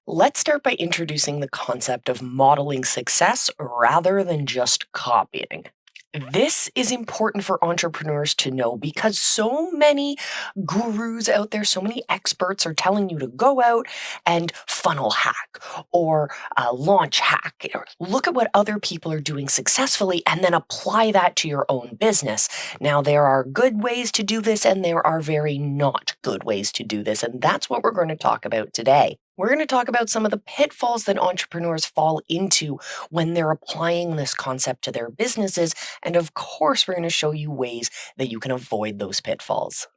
Let's start by introducing the concept of modeling success rather than just copying. This is important for entrepreneurs to know because so many gurus out there, so many experts are telling you to go out and funnel hack or launch hack or look at what other people are doing successfully and then apply that to your own business. Now, there are good ways to do this and there are very not good ways to do this. And that's what we're going to talk about today. We're going to talk about some of the pitfalls that entrepreneurs fall into when they're applying this concept to their businesses. And of course, we're going to show you ways that you can avoid those pitfalls.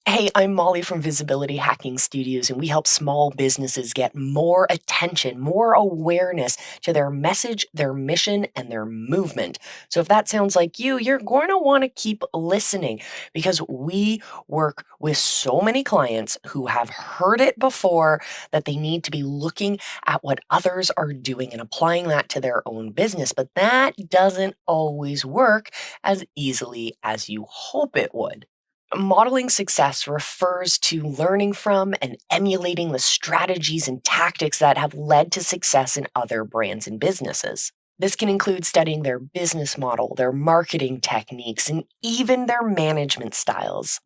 Hey, I'm Molly from Visibility Hacking Studios, and we help small businesses get more attention, more awareness to their message, their mission, and their movement. So if that sounds like you, you're going to want to keep listening because we work with so many clients who have heard it before that they need to be looking at what others are doing and applying that to their own business. But that doesn't always work as easily as you hope it would. Modeling success refers to learning from and emulating the strategies and tactics that have led to success in other brands and businesses. This can include studying their business model, their marketing techniques, and even their management styles,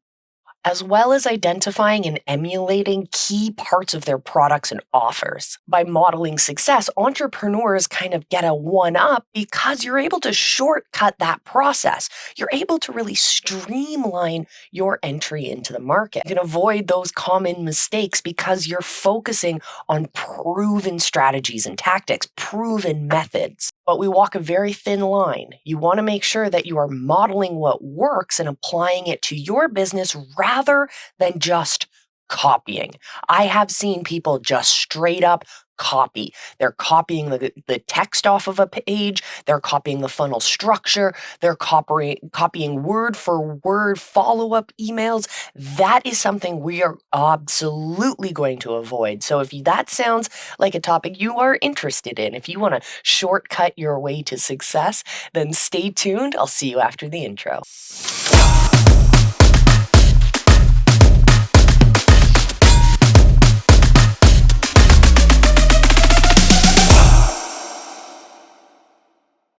as well as identifying and emulating key parts of their products and offers. By modeling success, entrepreneurs kind of get a one up because you're able to shortcut that process. You're able to really streamline your entry into the market. You can avoid those common mistakes because you're focusing on proven strategies and tactics, proven methods. But we walk a very thin line. You want to make sure that you are modeling what works and applying it to your business rather than just copying. I have seen people just straight up copy. They're copying the text off of a page. They're copying the funnel structure. They're copying word for word follow-up emails. That is something we are absolutely going to avoid. So if that sounds like a topic you are interested in, if you want to shortcut your way to success, then stay tuned. I'll see you after the intro.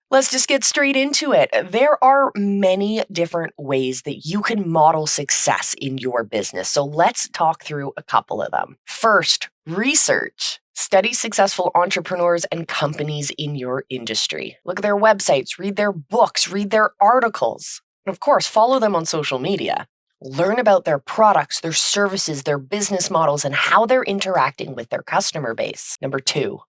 Let's just get straight into it. There are many different ways that you can model success in your business. So let's talk through a couple of them. First, research. Study successful entrepreneurs and companies in your industry. Look at their websites, read their books, read their articles. And of course, follow them on social media. Learn about their products, their services, their business models, and how they're interacting with their customer base. Number two,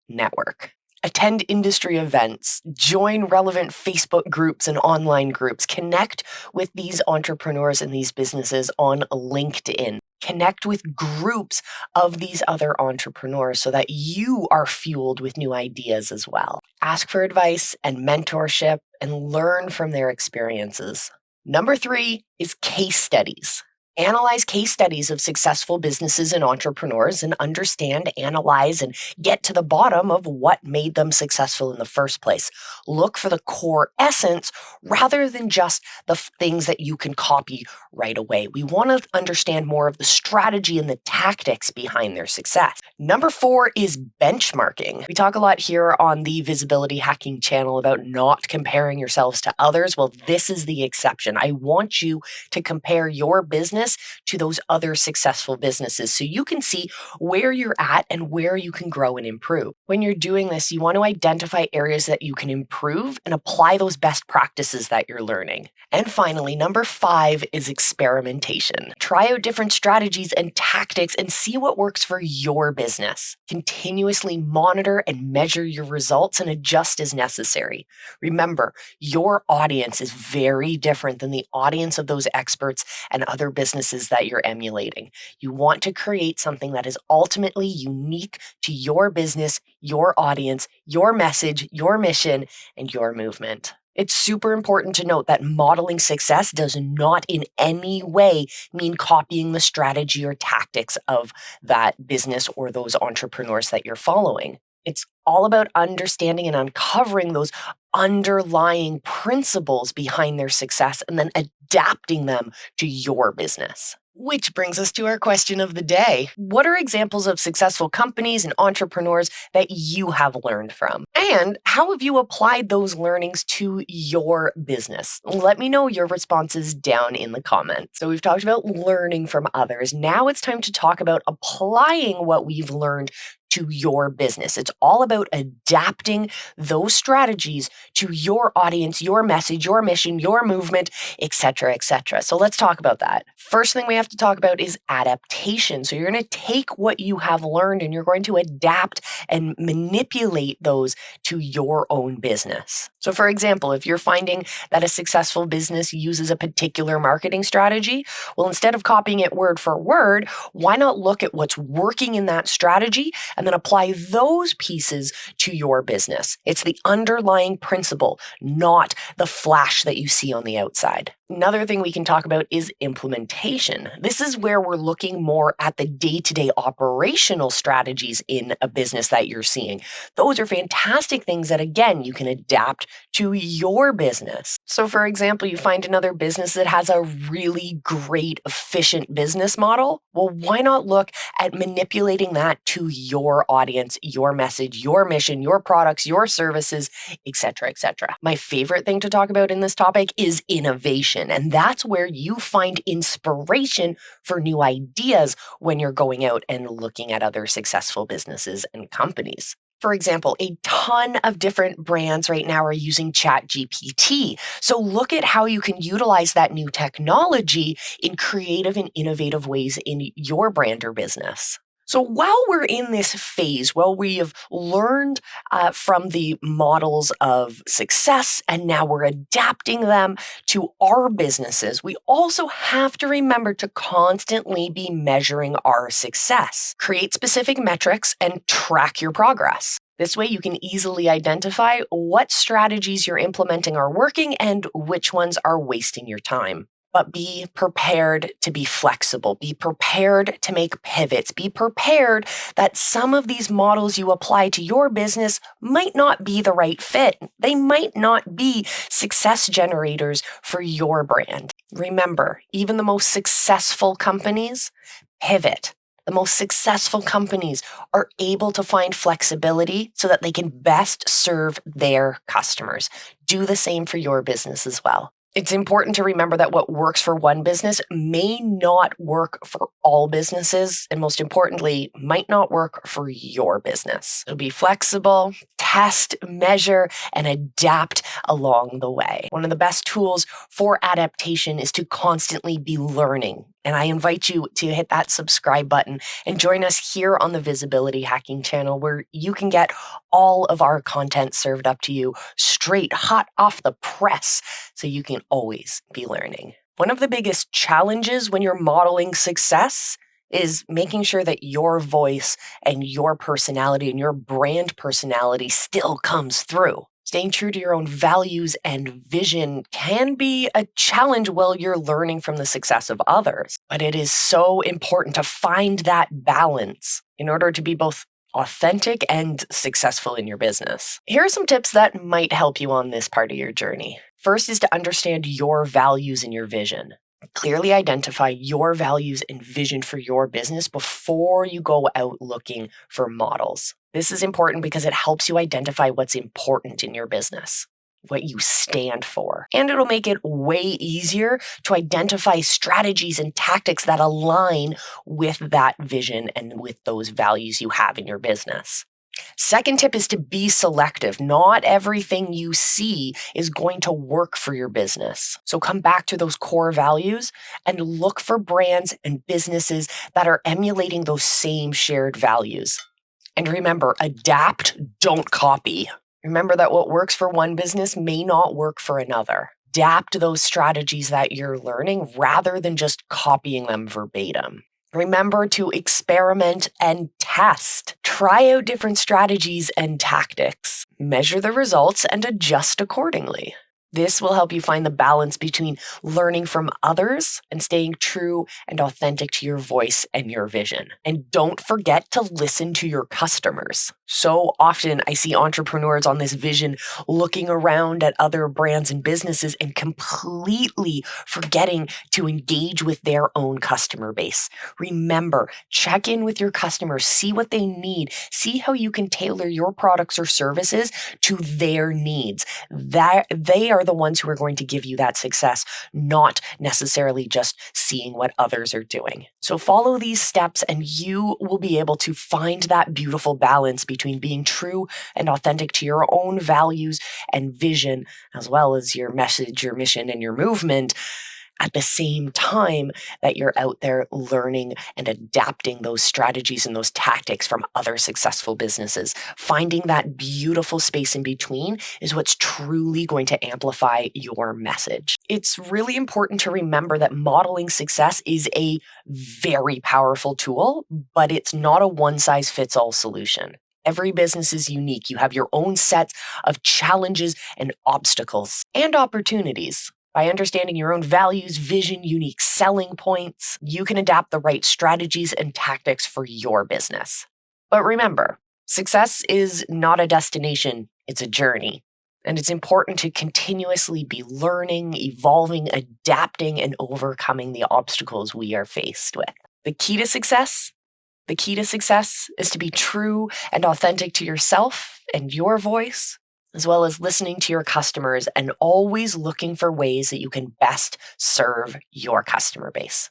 network. Attend industry events, join relevant Facebook groups and online groups, connect with these entrepreneurs and these businesses on LinkedIn. Connect with groups of these other entrepreneurs so that you are fueled with new ideas as well. Ask for advice and mentorship and learn from their experiences. Number three is case studies. Analyze case studies of successful businesses and entrepreneurs and understand, analyze, and get to the bottom of what made them successful in the first place. Look for the core essence rather than just the things that you can copy right away. We want to understand more of the strategy and the tactics behind their success. Number four is benchmarking. We talk a lot here on the Visibility Hacking channel about not comparing yourselves to others. Well, this is the exception. I want you to compare your business to those other successful businesses so you can see where you're at and where you can grow and improve. When you're doing this, you want to identify areas that you can improve and apply those best practices that you're learning. And finally, number five is experimentation. Try out different strategies and tactics and see what works for your business. Continuously monitor and measure your results and adjust as necessary. Remember, your audience is very different than the audience of those experts and other businesses that you're emulating. You want to create something that is ultimately unique to your business, your audience, your message, your mission, and your movement. It's super important to note that modeling success does not in any way mean copying the strategy or tactics of that business or those entrepreneurs that you're following. It's all about understanding and uncovering those underlying principles behind their success and then adapting them to your business. Which brings us to our question of the day. What are examples of successful companies and entrepreneurs that you have learned from? And how have you applied those learnings to your business? Let me know your responses down in the comments. So we've talked about learning from others. Now it's time to talk about applying what we've learned to your business. It's all about adapting those strategies to your audience, your message, your mission, your movement, etc., etc. So let's talk about that. First thing we have to talk about is adaptation. So you're going to take what you have learned and you're going to adapt and manipulate those to your own business. So for example, if you're finding that a successful business uses a particular marketing strategy, well, instead of copying it word for word, why not look at what's working in that strategy and then apply those pieces to your business? It's the underlying principle, not the flash that you see on the outside. Another thing we can talk about is implementation. This is where we're looking more at the day-to-day operational strategies in a business that you're seeing. Those are fantastic things that, again, you can adapt to your business. So, for example, you find another business that has a really great, efficient business model. Well, why not look at manipulating that to your audience, your message, your mission, your products, your services, etc., etc. My favorite thing to talk about in this topic is innovation. And that's where you find inspiration for new ideas when you're going out and looking at other successful businesses and companies. For example, a ton of different brands right now are using ChatGPT. So look at how you can utilize that new technology in creative and innovative ways in your brand or business. So while we're in this phase, while we have learned from the models of success and now we're adapting them to our businesses, we also have to remember to constantly be measuring our success. Create specific metrics and track your progress. This way you can easily identify what strategies you're implementing are working and which ones are wasting your time. But be prepared to be flexible. Be prepared to make pivots. Be prepared that some of these models you apply to your business might not be the right fit. They might not be success generators for your brand. Remember, even the most successful companies pivot. The most successful companies are able to find flexibility so that they can best serve their customers. Do the same for your business as well. It's important to remember that what works for one business may not work for all businesses, and most importantly, might not work for your business. So be flexible, test, measure, and adapt along the way. One of the best tools for adaptation is to constantly be learning. And I invite you to hit that subscribe button and join us here on the Visibility Hacking channel, where you can get all of our content served up to you straight, hot off the press, so you can always be learning. One of the biggest challenges when you're modeling success is making sure that your voice and your personality and your brand personality still comes through. Staying true to your own values and vision can be a challenge while you're learning from the success of others. But it is so important to find that balance in order to be both authentic and successful in your business. Here are some tips that might help you on this part of your journey. First is to understand your values and your vision. Clearly identify your values and vision for your business before you go out looking for models. This is important because it helps you identify what's important in your business, what you stand for. And it'll make it way easier to identify strategies and tactics that align with that vision and with those values you have in your business. Second tip is to be selective. Not everything you see is going to work for your business. So come back to those core values and look for brands and businesses that are emulating those same shared values. And remember, adapt, don't copy. Remember that what works for one business may not work for another. Adapt those strategies that you're learning rather than just copying them verbatim. Remember to experiment and test. Try out different strategies and tactics. Measure the results and adjust accordingly. This will help you find the balance between learning from others and staying true and authentic to your voice and your vision. And don't forget to listen to your customers. So often I see entrepreneurs on this vision looking around at other brands and businesses and completely forgetting to engage with their own customer base. Remember, check in with your customers, see what they need, see how you can tailor your products or services to their needs. That they are the ones who are going to give you that success, not necessarily just seeing what others are doing. So follow these steps and you will be able to find that beautiful balance between being true and authentic to your own values and vision, as well as your message, your mission, and your movement, at the same time that you're out there learning and adapting those strategies and those tactics from other successful businesses. Finding that beautiful space in between is what's truly going to amplify your message. It's really important to remember that modeling success is a very powerful tool, but it's not a one-size-fits-all solution. Every business is unique. You have your own sets of challenges and obstacles and opportunities. By understanding your own values, vision, unique selling points, you can adapt the right strategies and tactics for your business. But remember, success is not a destination, it's a journey. And it's important to continuously be learning, evolving, adapting, and overcoming the obstacles we are faced with. The key to success? The key to success is to be true and authentic to yourself and your voice, as well as listening to your customers and always looking for ways that you can best serve your customer base.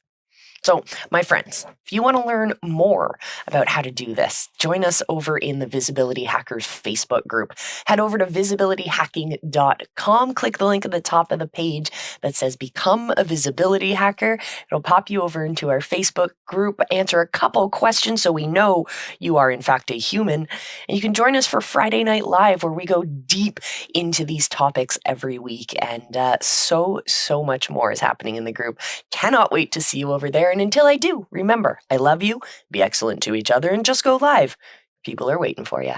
So, my friends, if you want to learn more about how to do this, join us over in the Visibility Hackers Facebook group. Head over to visibilityhacking.com, click the link at the top of the page that says Become a Visibility Hacker. It'll pop you over into our Facebook group, answer a couple questions so we know you are in fact a human. And you can join us for Friday Night Live, where we go deep into these topics every week. And so much more is happening in the group. Cannot wait to see you over there. And until I do, remember, I love you, be excellent to each other, and just go live. People are waiting for you.